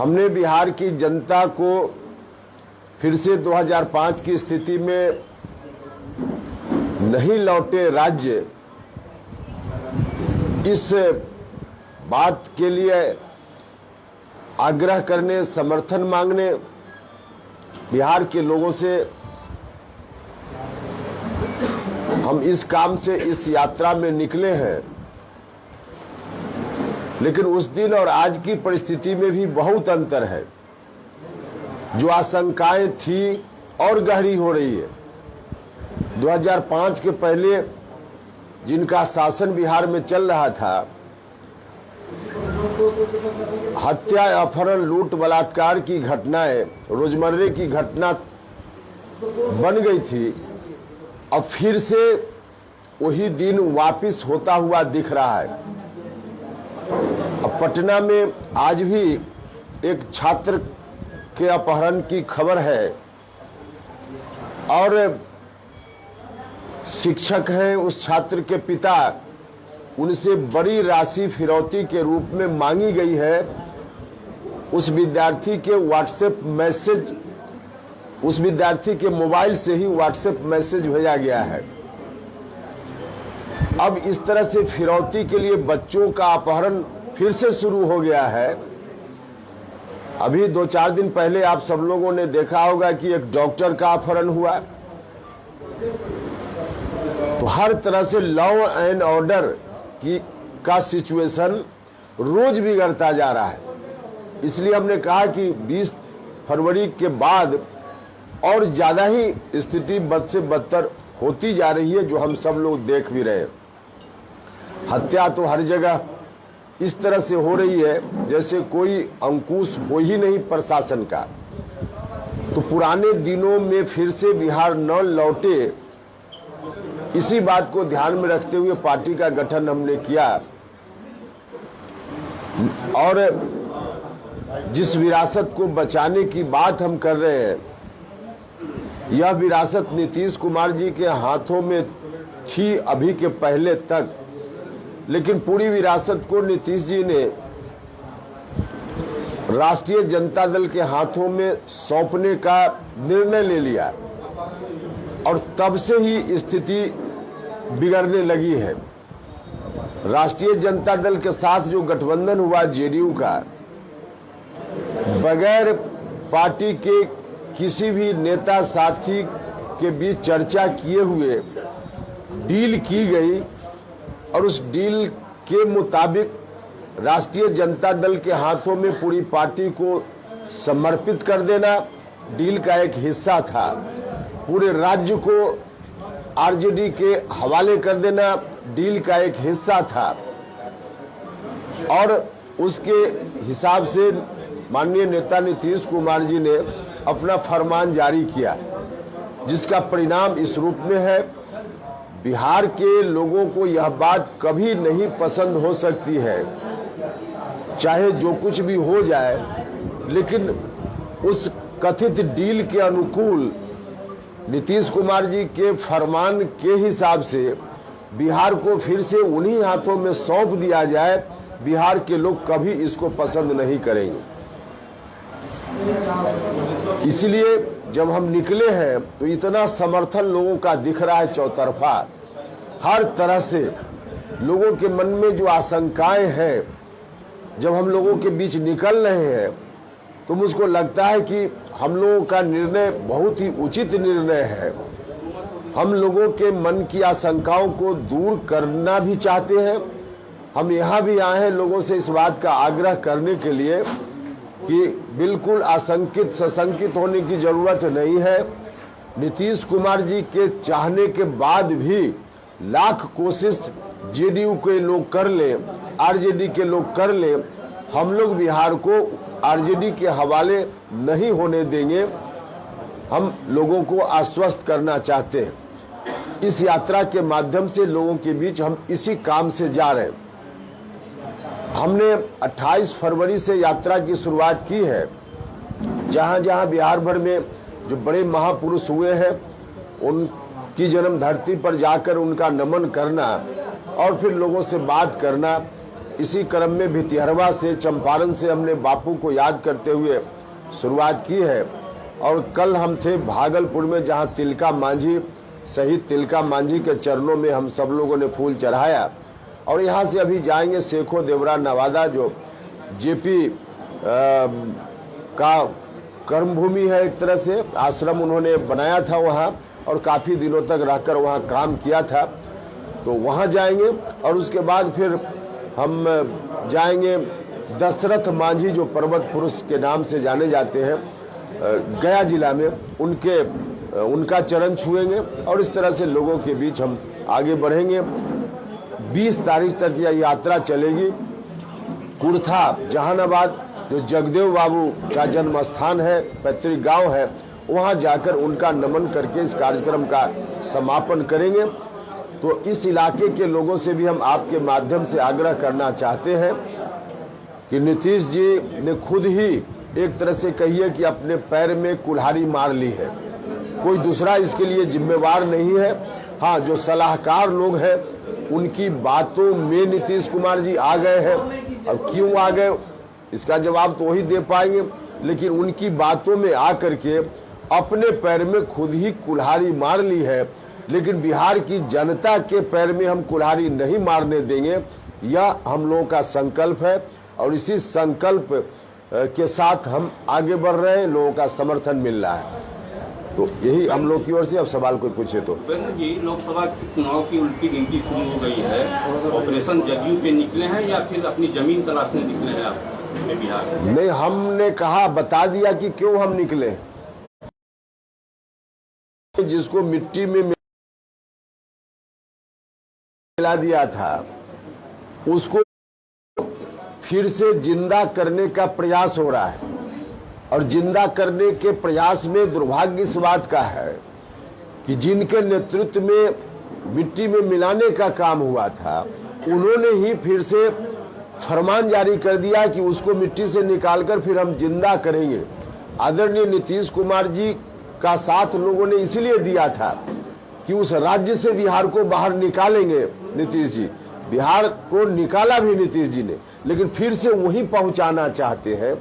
हमने बिहार की जनता को फिर से 2005 की स्थिति में नहीं लौटे राज्य, इस बात के लिए आग्रह करने, समर्थन मांगने बिहार के लोगों से हम इस काम से, इस यात्रा में निकले हैं। लेकिन उस दिन और आज की परिस्थिति में भी बहुत अंतर है। जो आशंकाएं थी और गहरी हो रही है। 2005 के पहले जिनका शासन बिहार में चल रहा था, हत्या, अपहरण, लूट, बलात्कार की घटनाएं रोजमर्रे की घटना बन गई थी। अब फिर से वही दिन वापस होता हुआ दिख रहा है। अब पटना में आज भी एक छात्र के अपहरण की खबर है और शिक्षक हैं उस छात्र के पिता, उनसे बड़ी राशि फिरौती के रूप में मांगी गई है। उस विद्यार्थी के व्हाट्सएप मैसेज, उस विद्यार्थी के मोबाइल से ही व्हाट्सएप मैसेज भेजा गया है। अब इस तरह से फिरौती के लिए बच्चों का अपहरण फिर से शुरू हो गया है। अभी 2-4 दिन पहले आप सब लोगों ने देखा होगा कि एक डॉक्टर का अपहरण हुआ। तो हर तरह से लॉ एंड ऑर्डर का सिचुएशन रोज बिगड़ता जा रहा है। इसलिए हमने कहा कि 20 फरवरी के बाद और ज्यादा ही स्थिति बद से बदतर होती जा रही है, जो हम सब लोग देख भी रहे हैं। हत्या तो हर जगह इस तरह से हो रही है जैसे कोई अंकुश हो ही नहीं प्रशासन का। तो पुराने दिनों में फिर से बिहार न लौटे, इसी बात को ध्यान में रखते हुए पार्टी का गठन हमने किया। और जिस विरासत को बचाने की बात हम कर रहे हैं, यह विरासत नीतीश कुमार जी के हाथों में थी अभी के पहले तक, लेकिन पूरी विरासत को नीतीश जी ने राष्ट्रीय जनता दल के हाथों में सौंपने का निर्णय ले लिया और तब से ही स्थिति बिगड़ने लगी है। राष्ट्रीय जनता दल के साथ जो गठबंधन हुआ जेडीयू का, बगैर पार्टी के किसी भी नेता साथी के बीच चर्चा किए हुए डील की गई और उस डील के मुताबिक राष्ट्रीय जनता दल के हाथों में पूरी पार्टी को समर्पित कर देना डील का एक हिस्सा था। पूरे राज्य को आरजेडी के हवाले कर देना डील का एक हिस्सा था। और उसके हिसाब से माननीय नेता नीतीश कुमार जी ने अपना फरमान जारी किया, जिसका परिणाम इस रूप में है। बिहार के लोगों को यह बात कभी नहीं पसंद हो सकती है, चाहे जो कुछ भी हो जाए, लेकिन उस कथित डील के अनुकूल नीतीश कुमार जी के फरमान के हिसाब से बिहार को फिर से उन्हीं हाथों में सौंप दिया जाए, बिहार के लोग कभी इसको पसंद नहीं करेंगे। इसलिए जब हम निकले हैं तो इतना समर्थन लोगों का दिख रहा है चौतरफा। हर तरह से लोगों के मन में जो आशंकाएं हैं, जब हम लोगों के बीच निकल रहे हैं तो मुझको लगता है कि हम लोगों का निर्णय बहुत ही उचित निर्णय है। हम लोगों के मन की आशंकाओं को दूर करना भी चाहते हैं। हम यहाँ भी आए हैं लोगों से इस बात का आग्रह करने के लिए कि बिल्कुल आशंकित सशंकित होने की जरूरत नहीं है। नीतीश कुमार जी के चाहने के बाद भी लाख कोशिश जेडीयू के लोग कर ले, आरजेडी के लोग कर ले, हम लोग बिहार को आरजेडी के हवाले नहीं होने देंगे। हम लोगों को आश्वस्त करना चाहते हैं। इस यात्रा के माध्यम से लोगों के बीच हम इसी काम से जा रहे हैं। हमने 28 फरवरी से यात्रा की शुरुआत की है। जहां जहां बिहार भर में जो बड़े महापुरुष हुए हैं, उनकी जन्म धरती पर जाकर उनका नमन करना और फिर लोगों से बात करना, इसी क्रम में भितिहरवा से, चंपारण से हमने बापू को याद करते हुए शुरुआत की है। और कल हम थे भागलपुर में, जहां तिलका मांझी शहीद तिलका मांझी के चरणों में हम सब लोगों ने फूल चढ़ाया। और यहाँ से अभी जाएंगे सेखो देवरा नवादा, जो जेपी का कर्मभूमि है, एक तरह से आश्रम उन्होंने बनाया था वहाँ और काफ़ी दिनों तक रहकर वहाँ काम किया था। तो वहाँ जाएंगे और उसके बाद फिर हम जाएंगे दशरथ मांझी, जो पर्वत पुरुष के नाम से जाने जाते हैं, गया जिला में, उनका चरण छुएंगे। और इस तरह से लोगों के बीच हम आगे बढ़ेंगे। 20 तारीख तक यह यात्रा चलेगी। कुर्था जहानाबाद, जो जगदेव बाबू का जन्म स्थान है, पैतृक गांव है, वहां जाकर उनका नमन करके इस कार्यक्रम का समापन करेंगे। तो इस इलाके के लोगों से भी हम आपके माध्यम से आग्रह करना चाहते हैं कि नीतीश जी ने खुद ही एक तरह से कहिए कि अपने पैर में कुल्हाड़ी मार ली है। कोई दूसरा इसके लिए जिम्मेवार नहीं है। हाँ, जो सलाहकार लोग हैं उनकी बातों में नीतीश कुमार जी आ गए हैं। अब क्यों आ गए इसका जवाब तो वही दे पाएंगे, लेकिन उनकी बातों में आकर के अपने पैर में खुद ही कुल्हाड़ी मार ली है। लेकिन बिहार की जनता के पैर में हम कुल्हाड़ी नहीं मारने देंगे, यह हम लोगों का संकल्प है। और इसी संकल्प के साथ हम आगे बढ़ रहे हैं, लोगों का समर्थन मिल रहा है। तो यही हम लोग की ओर से। अब सवाल कोई पूछे तो। जी, लोकसभा चुनाव की उल्टी गिनती शुरू हो गई है। ऑपरेशन जदयू पे निकले हैं या फिर अपनी जमीन तलाशने निकले हैं आप बिहार? नहीं, हमने कहा, बता दिया कि क्यों हम निकले। जिसको मिट्टी में मिला दिया था उसको फिर से जिंदा करने का प्रयास हो रहा है। और जिंदा करने के प्रयास में दुर्भाग्य इस बात का है कि जिनके नेतृत्व में मिट्टी में मिलाने का काम हुआ था, उन्होंने ही फिर से फरमान जारी कर दिया कि उसको मिट्टी से निकालकर फिर हम जिंदा करेंगे। आदरणीय नीतीश कुमार जी का साथ लोगों ने इसलिए दिया था कि उस राज्य से बिहार को बाहर निकालेंगे नीतीश जी। बिहार को निकाला भी नीतीश जी ने, लेकिन फिर से वहीं पहुंचाना चाहते हैं।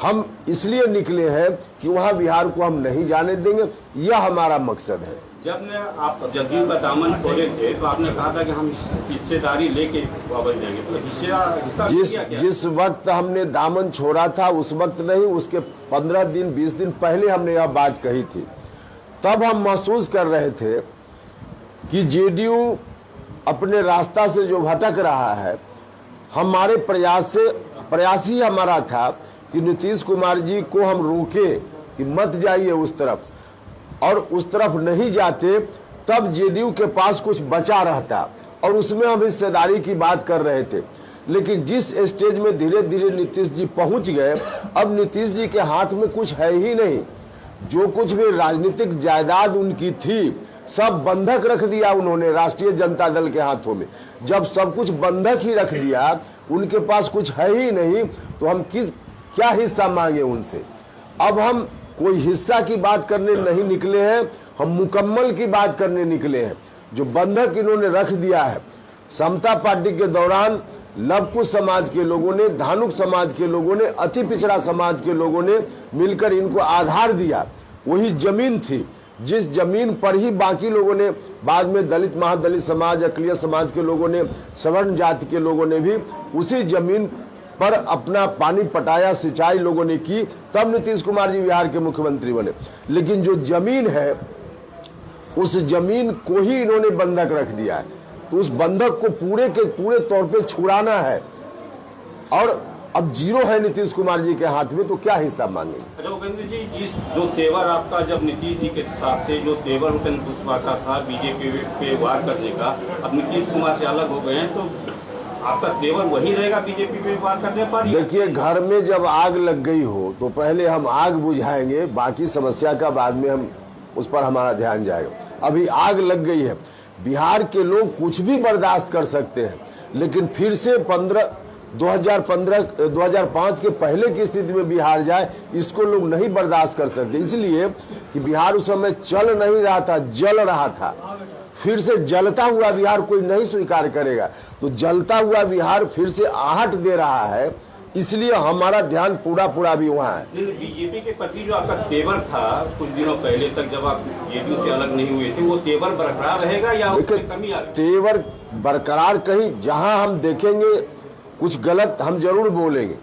हम इसलिए निकले हैं कि वहां बिहार को हम नहीं जाने देंगे, यह हमारा मकसद है। जब आप जदयू का दामन खोले थे तो आपने कहा था कि हम हिस्सेदारी लेके वापस जाएंगे, तो हिस्सा जिस वक्त हमने दामन छोड़ा था उस वक्त नहीं, उसके 15 दिन 20 दिन पहले हमने यह बात कही थी। तब हम महसूस कर रहे थे कि जेडीयू अपने रास्ता से जो भटक रहा है, हमारे प्रयास ही हमारा था कि नीतीश कुमार जी को हम रोके कि मत जाइए उस तरफ, और उस तरफ नहीं जाते तब जेडीयू के पास कुछ बचा रहता और उसमें हम हिस्सेदारी की बात कर रहे थे। लेकिन जिस स्टेज में धीरे धीरे नीतीश जी पहुंच गए, अब नीतीश जी के हाथ में कुछ है ही नहीं। जो कुछ भी राजनीतिक जायदाद उनकी थी सब बंधक रख दिया उन्होंने राष्ट्रीय जनता दल के हाथों में। जब सब कुछ बंधक ही रख दिया, उनके पास कुछ है ही नहीं, तो हम क्या हिस्सा मांगे उनसे। अब हम कोई हिस्सा की बात करने नहीं निकले हैं, हम मुकम्मल की बात करने निकले हैं। जो बंधक इन्होंने रख दिया है, समता पार्टी के दौरान लवकुश समाज के लोगों ने, धानुक समाज के लोगों ने, अति पिछड़ा समाज के लोगों ने मिलकर इनको आधार दिया। वही जमीन थी जिस जमीन पर ही बाकी लोगों ने, बाद में दलित महादलित समाज, अकलिया समाज के लोगों ने, सवर्ण जाति के लोगों ने भी उसी जमीन पर अपना पानी पटाया, सिंचाई लोगों ने की, तब नीतीश कुमार जी बिहार के मुख्यमंत्री बने। लेकिन जो जमीन है उस जमीन को ही इन्होंने बंधक रख दिया है। तो उस बंधक को पूरे के पूरे तौर पे छुड़ाना है, और अब जीरो है नीतीश कुमार जी के हाथ में, तो क्या हिस्सा मांगेंगे। उपेंद्र जी, जो तेवर आपका जब नीतीश जी के साथ थे, जो तेवर उपेंद्र कुशवाहा का था बीजेपी पे वार करने का, अब नीतीश कुमार से अलग हो गए हैं, तो आपका तेवर वही रहेगा बीजेपी पे वार करने पर? देखिए, घर में जब आग लग गई हो तो पहले हम आग बुझाएंगे, बाकी समस्या का बाद में हम उस पर हमारा ध्यान जाएगा। अभी आग लग गई है। बिहार के लोग कुछ भी बर्दाश्त कर सकते हैं, लेकिन फिर से 2005 के पहले की स्थिति में बिहार जाए, इसको लोग नहीं बर्दाश्त कर सकते। इसलिए कि बिहार उस समय चल नहीं रहा था, जल रहा था। फिर से जलता हुआ बिहार कोई नहीं स्वीकार करेगा। तो जलता हुआ बिहार फिर से आहट दे रहा है, इसलिए हमारा ध्यान पूरा भी वहाँ है। बीजेपी के प्रति जो आपका तेवर था कुछ दिनों पहले तक जब आप जेडीयू से अलग नहीं हुए थे, वो तेवर बरकरार रहेगा या उसमें कमी आ रही? तेवर बरकरार, कहीं जहां हम देखेंगे कुछ गलत हम जरूर बोलेंगे,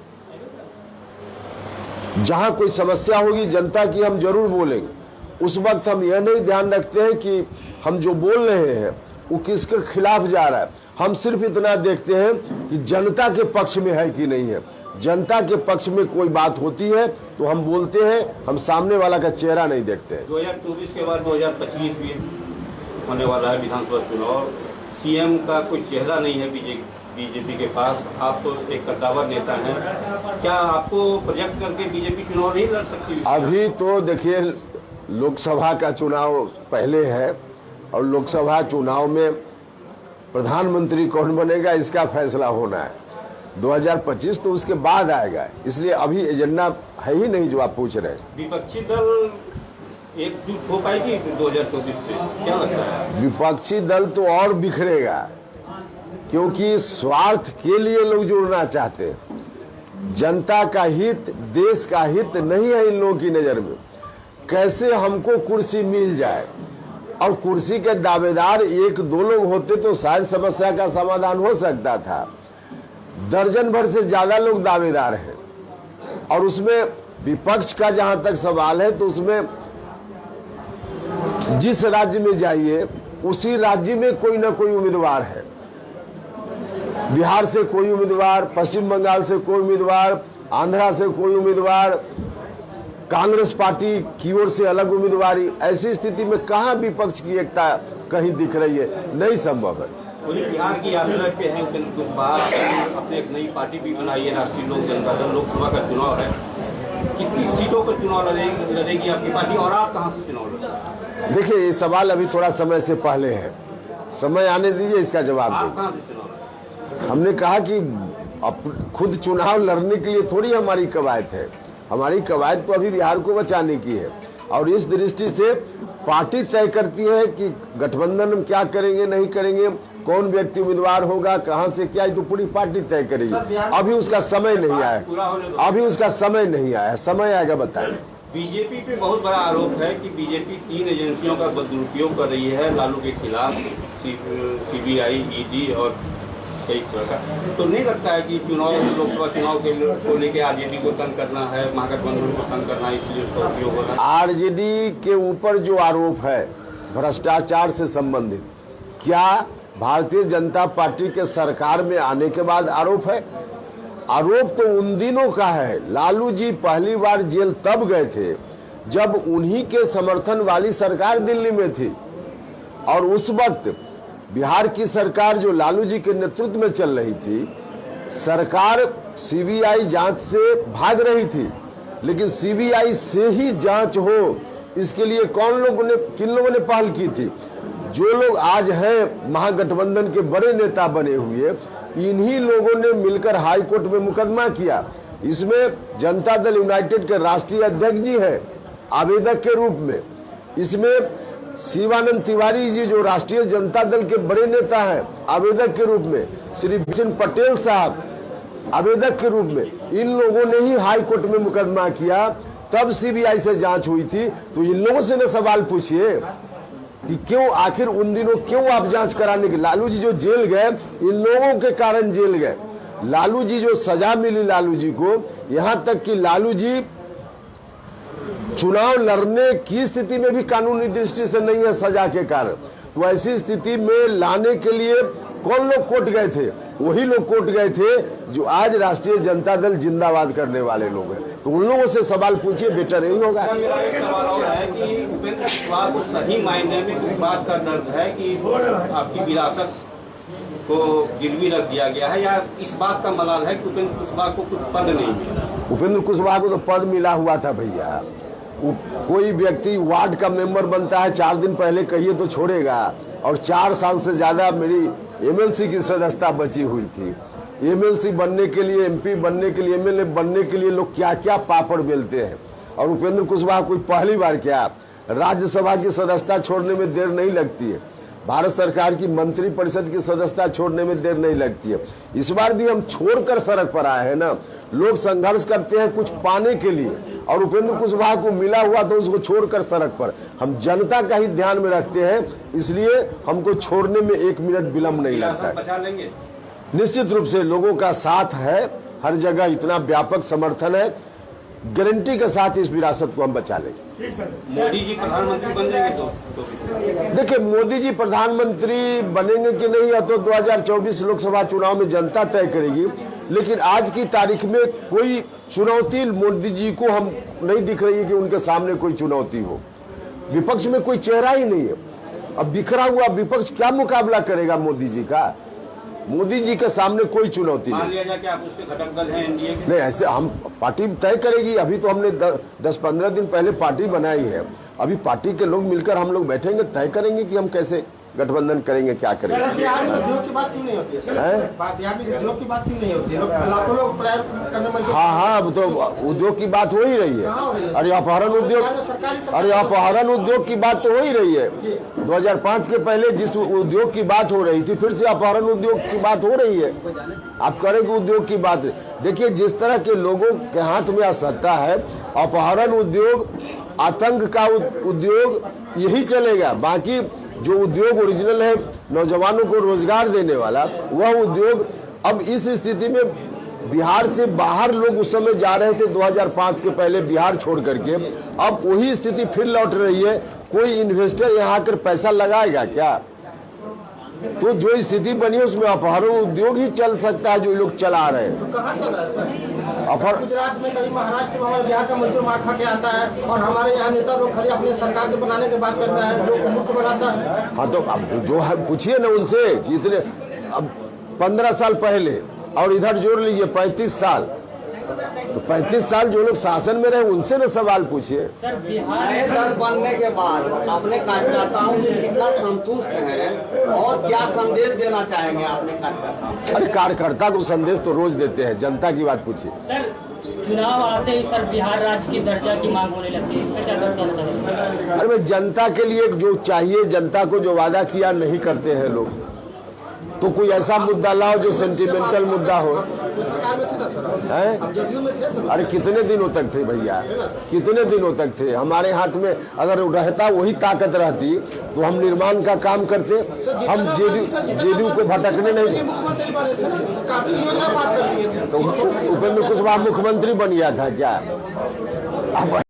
जहां कोई समस्या होगी जनता की हम जरूर बोलेंगे। उस वक्त हम यह नहीं ध्यान रखते हैं कि हम जो बोल रहे हैं वो किसके खिलाफ जा रहा है। हम सिर्फ इतना देखते हैं कि जनता के पक्ष में है कि नहीं है। जनता के पक्ष में कोई बात होती है तो हम बोलते हैं, हम सामने वाला का चेहरा नहीं देखते हैं। 2024 के बाद 2025 भी होने वाला है विधानसभा चुनाव। सीएम का कोई चेहरा नहीं है बीजेपी के पास। आप तो एक कद्दावर नेता हैं, क्या आपको प्रोजेक्ट करके बीजेपी चुनाव नहीं लड़ सकती? अभी तो देखिए, लोकसभा का चुनाव पहले है और लोकसभा चुनाव में प्रधानमंत्री कौन बनेगा इसका फैसला होना है। 2025 तो उसके बाद आएगा, इसलिए अभी एजेंडा है ही नहीं जो आप पूछ रहे हैं। विपक्षी दल एकजुट हो पाएगी 2024 में, क्या लगता है? विपक्षी दल तो और बिखरेगा, क्योंकि स्वार्थ के लिए लोग जुड़ना चाहते हैं। जनता का हित, देश का हित नहीं है इन लोगों की नजर में। कैसे हमको कुर्सी मिल जाए, और कुर्सी के दावेदार एक दो लोग होते तो शायद समस्या का समाधान हो सकता था। दर्जन भर से ज्यादा लोग दावेदार हैं, और उसमें विपक्ष का जहां तक सवाल है तो उसमें जिस राज्य में जाइए उसी राज्य में कोई ना कोई उम्मीदवार है। बिहार से कोई उम्मीदवार, पश्चिम बंगाल से कोई उम्मीदवार, आंध्रा से कोई उम्मीदवार, कांग्रेस पार्टी की ओर से अलग उम्मीदवारी। ऐसी स्थिति में कहां विपक्ष की एकता कहीं दिख रही है? नहीं संभव है। बिहार की यात्रा पे है उपेंद्र कुशवाहा, अपने एक नई पार्टी भी बनाई है, राष्ट्रीय लोक जनता दल। लोकसभा का चुनाव है, कितनी सीटों पर चुनाव लड़ेगी आपकी पार्टी, और आप कहां से चुनाव लड़ेंगे? देखिए, ये सवाल अभी थोड़ा समय से पहले है, समय आने दीजिए, इसका जवाब आप दें। कहां से चुनाव? हमने कहा कि खुद चुनाव लड़ने के लिए थोड़ी हमारी कवायद है। हमारी कवायद तो अभी बिहार को बचाने की है, और इस दृष्टि से पार्टी तय करती है कि गठबंधन हम क्या करेंगे, नहीं करेंगे, कौन व्यक्ति उम्मीदवार होगा, कहां से क्या, तो पूरी पार्टी तय करेगी। अभी उसका समय नहीं आया, अभी उसका समय नहीं आया, समय आएगा बताएं। बीजेपी पे बहुत बड़ा आरोप है कि बीजेपी 3 एजेंसियों का दुरुपयोग कर रही है लालू के खिलाफ, सीबीआई, ईडी और कई तरह का। तो नहीं लगता है कि चुनाव, लोकसभा चुनाव को लेकर आरजेडी को तंग करना है, महागठबंधन को तंग करना है, इसलिए उसका उपयोग हो रहा है? आरजेडी के ऊपर जो आरोप है भ्रष्टाचार से संबंधित, क्या भारतीय जनता पार्टी के सरकार में आने के बाद आरोप है? आरोप तो उन दिनों का है। लालू जी पहली बार जेल तब गए थे जब उन्हीं के समर्थन वाली सरकार दिल्ली में थी, और उस वक्त बिहार की सरकार जो लालू जी के नेतृत्व में चल रही थी, सरकार सीबीआई जांच से भाग रही थी, लेकिन सीबीआई से ही जांच हो इसके लिए किन लोगों ने पहल की थी? जो लोग आज हैं महागठबंधन के बड़े नेता बने हुए, इन्हीं लोगों ने मिलकर हाई कोर्ट में मुकदमा किया। इसमें जनता दल यूनाइटेड के राष्ट्रीय अध्यक्ष जी हैं आवेदक के रूप में, इसमें शिवानंद तिवारी जी जो राष्ट्रीय जनता दल के बड़े नेता हैं आवेदक के रूप में, श्री भीषण पटेल साहब आवेदक के रूप में, इन लोगों ने ही हाई कोर्ट में मुकदमा किया, तब सीबीआई से जांच हुई थी। तो इन लोगों से न सवाल पूछिए कि क्यों, आखिर उन दिनों क्यों आप जांच कराने के? लालू जी जो जेल गए, इन लोगों के कारण जेल गए। लालू जी जो सजा मिली लालू जी को, यहां तक कि लालू जी चुनाव लड़ने की स्थिति में भी कानूनी दृष्टि से नहीं है सजा के कारण। तो ऐसी स्थिति में लाने के लिए कौन लोग कोर्ट गए थे? वही लोग कोर्ट गए थे जो आज राष्ट्रीय जनता दल जिंदाबाद करने वाले लोग हैं। तो उन लोगों से सवाल पूछिए, बेटर नहीं होगा। मेरा एक सवाल और है कि उपेंद्र कुशवाहा को सही मायने में इस बात का दर्द है कि आपकी विरासत को गिरवी रख दिया गया है, या इस बात का मलाल है कि उपेंद्र कुशवाहा को कुछ पद नहीं मिला? उपेंद्र कुशवाहा को तो पद मिला हुआ था भैया। कोई व्यक्ति वार्ड का मेंबर बनता है, 4 दिन पहले कहिए तो छोड़ेगा, और 4 साल से ज्यादा मेरी एमएलसी की सदस्यता बची हुई थी। एमएलसी बनने के लिए, एमपी बनने के लिए, एमएलए बनने के लिए लोग क्या क्या पापड़ बेलते हैं, और उपेंद्र कुशवाहा कोई पहली बार क्या, राज्यसभा की सदस्यता छोड़ने में देर नहीं लगती है। भारत सरकार की मंत्री परिषद की सदस्यता छोड़ने में देर नहीं लगती है। इस बार भी हम छोड़कर सड़क पर आए हैं ना। लोग संघर्ष करते हैं कुछ पाने के लिए, और उपेंद्र कुशवाहा को मिला हुआ तो उसको छोड़कर सड़क पर। हम जनता का ही ध्यान में रखते हैं, इसलिए हमको छोड़ने में 1 मिनट विलंब नहीं लगता है। बचा लेंगे निश्चित रूप से लोगों का साथ है, हर जगह इतना व्यापक समर्थन है, गारंटी के साथ इस विरासत को हम बचा लेंगे। मोदी जी प्रधानमंत्री बन जाएंगे तो देखिए, मोदी जी प्रधानमंत्री बनेंगे कि नहीं, या तो 2024 लोकसभा चुनाव में जनता तय करेगी। लेकिन आज की तारीख में कोई चुनौती मोदी जी को हम नहीं दिख रही है कि उनके सामने कोई चुनौती हो। विपक्ष में कोई चेहरा ही नहीं है। अब बिखरा हुआ विपक्ष क्या मुकाबला करेगा मोदी जी का? मोदी जी के सामने कोई चुनौती मान नहीं। लिया जाए कि आप उसके घटक दल हैं एनडीए के? नहीं, ऐसे हम पार्टी तय करेगी। अभी तो हमने 10-15 दिन पहले पार्टी बनाई है। अभी पार्टी के लोग मिलकर हम लोग बैठेंगे, तय करेंगे कि हम कैसे गठबंधन करेंगे, क्या करेंगे। बिहार में उद्योग की बात क्यों नहीं होती है? बिहार में उद्योग की बात क्यों नहीं होती है? लाखों लोग प्लान करने में। हाँ, अब तो उद्योग की बात हो ही रही है। अरे अपहरण उद्योग, अरे अपहरण उद्योग की बात तो हो ही रही है। 2005 के पहले जिस उद्योग की बात हो रही थी, फिर से अपहरण उद्योग की बात हो रही है। आप करेंगे उद्योग की बात। देखिए, जिस तरह के लोगों के हाथ में सत्ता है, अपहरण उद्योग, आतंक का उद्योग, यही चलेगा। बाकी जो उद्योग ओरिजिनल है, नौजवानों को रोजगार देने वाला, वह उद्योग अब इस स्थिति में बिहार से बाहर लोग उस समय जा रहे थे 2005 के पहले बिहार छोड़ करके। अब वही स्थिति फिर लौट रही है। कोई इन्वेस्टर यहाँ आकर पैसा लगाएगा क्या? तो जो स्थिति बनी है उसमें अपहरण उद्योग ही चल सकता है, जो लोग चला रहे हैं। तो कहाँ चल रहा है सर? गुजरात में, कभी महाराष्ट्र में, हमारे बिहार का मजदूर मार खा के आता है, और हमारे यहाँ नेता लोग खाली अपने सरकार के बनाने की बात करता है, जो मुल्क बनाता है। हाँ, तो अब जो है पूछिए ना उनसे कि इतने, अब 15 साल पहले और इधर जोड़ लीजिए 35 साल, तो 35 साल जो लोग शासन में रहे उनसे ना सवाल पूछिए। सर, बिहार बनने के बाद अपने कार्यकर्ताओं से कितना संतुष्ट हैं और क्या संदेश देना चाहेंगे अपने कार्यकर्ताओं? अरे कार्यकर्ता को संदेश तो रोज देते हैं, जनता की बात पूछिए। सर, चुनाव आते ही सर बिहार राज्य की दर्जा की मांग होने लगती है, इसमें क्या कहना चाहिए? अरे भाई, जनता के लिए जो चाहिए, जनता को जो वादा किया नहीं करते हैं लोग, तो कोई ऐसा मुद्दा लाओ जो सेंटिमेंटल मुद्दा हो। सरकार में थे ना सर, है? अब जदयू में थे सर। अरे कितने दिनों तक थे भैया, कितने दिनों तक थे? हमारे हाथ में अगर रहता वही ताकत रहती तो हम निर्माण का काम करते। हम जेडीयू को भटकने नहीं। मुख्यमंत्री बने थे, काफी योजना पास कर दिए थे। तो उपेंद्र कुशवाहा मुख्यमंत्री बन गया था क्या? अब